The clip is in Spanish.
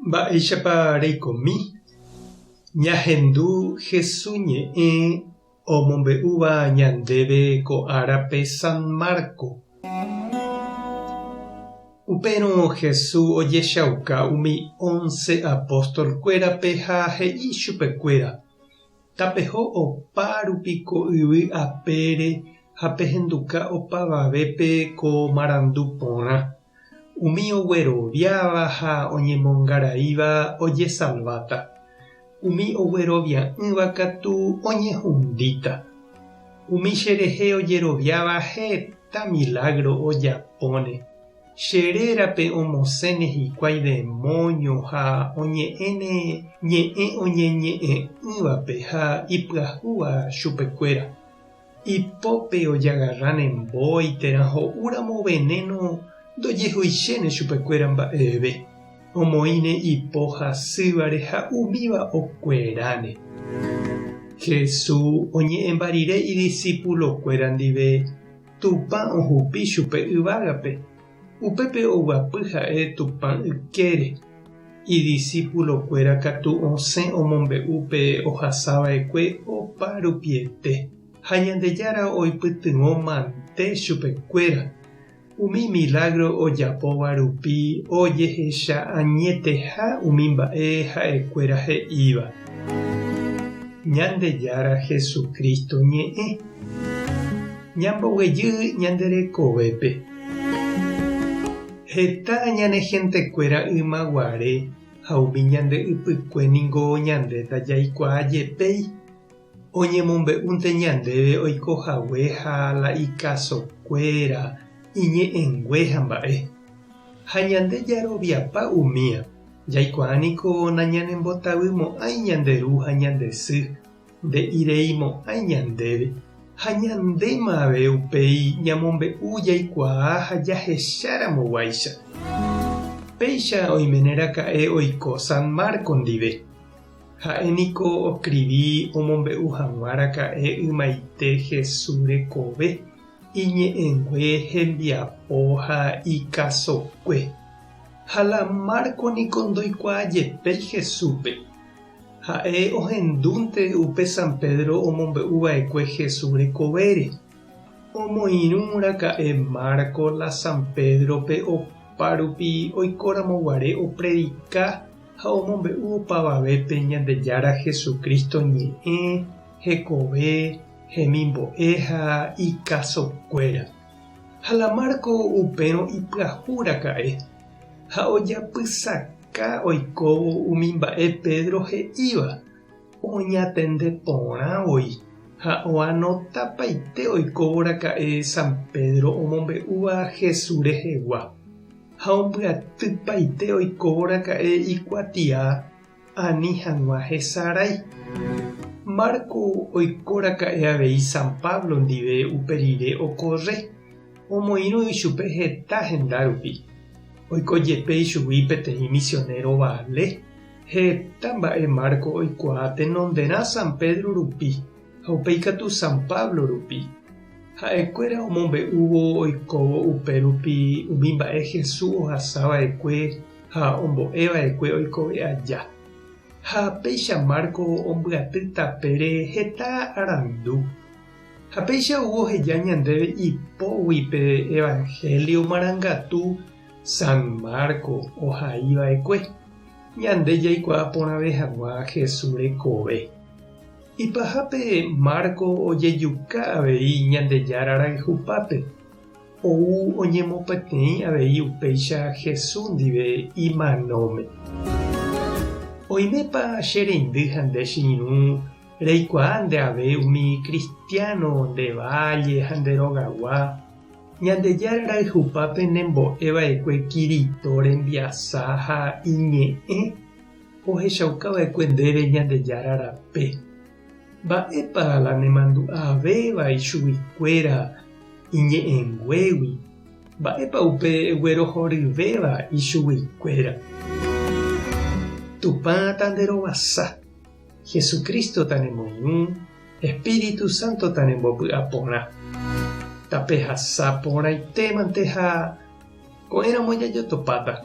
Mba'éichapa reikomi. Ñahendu Jesús ñe'ẽ omombe'úva ñandéve ko árape San Marco. Upérõ Jesús ojechauka umi 11 apóstolkuérape ha he'i chupekuéra: tapeho opa rupi ko yvy apére ha pehenduka opavavépe ko marandu porã. Umi ogueroviáva ha oñemongaraíva ojesalváta. Umi oguerovia'ỹva katu oñehundíta. Umi cherehe ojeroviáva heta milagro ojapóne. Cherérape omosẽne hikuái demonio ha ñe'ẽ oñeñe'ẽ'ỹvape ha ipyahúva chupekuéra. Ipópe ojagarrane mbóitera ho'úramo veneno ndojehuichéne chupekuéra mba'eve. Omoĩne ipo hasývare ha umíva okueráne. Jesús oñe'ẽmbarire idiscípulokuéra ndive Tupã ohupi chupe yvágape. Upépe oguapy ha'e Tupã ykére. Idiscípulokuéra katu osẽ omombe'úpe ohasava'ekue opa rupiete. Ha Ñandejára oipytyvõ mante chupekuéra. Umi milagro ojapóva rupi ojehecha añeteha umi mba'e ha'ekuéra he'íva. Ñandejára Jesucristo ñe'ẽ. Ñamboguejy ñanderekovépe. Heta ñanehentekuéra ymaguare ha umi ñande ypykuéningo ñandéta jaikuaajepéi. Oñemombe'únte ñandéve oikohague ha la ikasokuéra iñe'ẽngue ha mba'e. Ha ñande jaroviapa umíva. Jaikuaániko nañanembotavýmo'ãi ñanderu ha ñandesy. Nde'ireimo'ãi ñandéve. Ha ñandémave upéi ñamombe'u jaikuaa ha jahecháramoguáicha. Péicha oimeneraka'e oiko San Marco ndive. Ha'éniko oscribi omombe'u hag̃uáraka'e ymaite Jesús rekove iñe'ẽngue hembiapo ha ikasokue. Ha la Marco niko ndoikuaajepéi Jesúspe. Ha'e ohendúnte upe San Pedro omombe'uva'ekue Jesús rekovére. Omoirũraka'e Marco la San Pedrope opárupi oikóramoguare opredika ha omombe'u opavavépe Ñandejára Jesucristo ñe'ẽ, hekove, hemimbo'e ha ikasokuéra. Ha la Marco upérõ ipyahúraka'e ha ojapysaka oikóvo umi mba'e Pedro he'íva. Oñatende porãvoi ha oanotapaite oikóvoraka'e San Pedro omombe'úva Jesús rehegua. Ha ombyatypaite oikóvoraka'e ikuatia ani hag̃ua hesarái. Marco oikóraka'e avei San Pablo ndive uperire okorre. Omoirũ ichupe heta hendárupi. Oikojepe ichugui peteĩ misionero vale. Heta mba'e Marco oikuaa tenonderã San Pedro rupi ha upéikatu San Pablo rupi. Ha'ekuéra omombe'úvo oikóvo upérupi umi mba'e Jesús ohasava'ekue ha ombo'eva'ekue oikove aja. Ha péicha Marco ombyaty tapére heta arandu. Ha péicha oho heja ñandéve ipóguipe Evangelio marangatu San Marco ohaíva'ekue. Ñande jaikuaa porãve hag̃ua Jesús rekove. Ipahápe Marco ojejuka avei Ñandejára rayhupápe. Ou oñemopeteĩ avei upéicha Jesús ndive imanóme. Oimépa che reindy ha nde chiirũ reikuaa ndeave umi cristiano ndeválle ha nderogagua. Ñandejára rayhupápe nembo'eva'ekue Kirito rembiasa ha iñe'ẽ ohechaukava'ekue ndéve Ñandejára rape. Mba'épa la nemandu'avéva ichugui-kuéra iñe'ẽnguégui. Mba'épa upe guerohoryvéva ichugui-kuéra. Tupã tanderovasa. Jesucristo tanemoirũ. Espíritu Santo tanembopy'a porã. Tape hasa porãitémante ha ko'ẽramo jajotopáta.